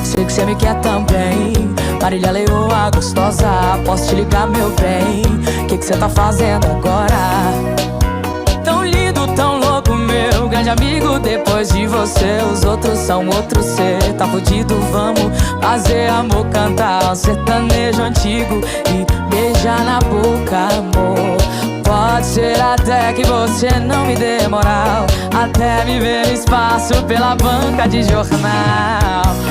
sei que cê me quer também. Marília Leoa gostosa, posso te ligar, meu bem? Que cê tá fazendo agora? Tão lindo, tão louco, meu grande amigo. Depois de você, os outros são outros. Cê tá fudido, vamos fazer amor, cantar um sertanejo antigo e beijar na boca, amor. Pode ser até que você não me dê moral, até me ver no espaço pela banca de jornal.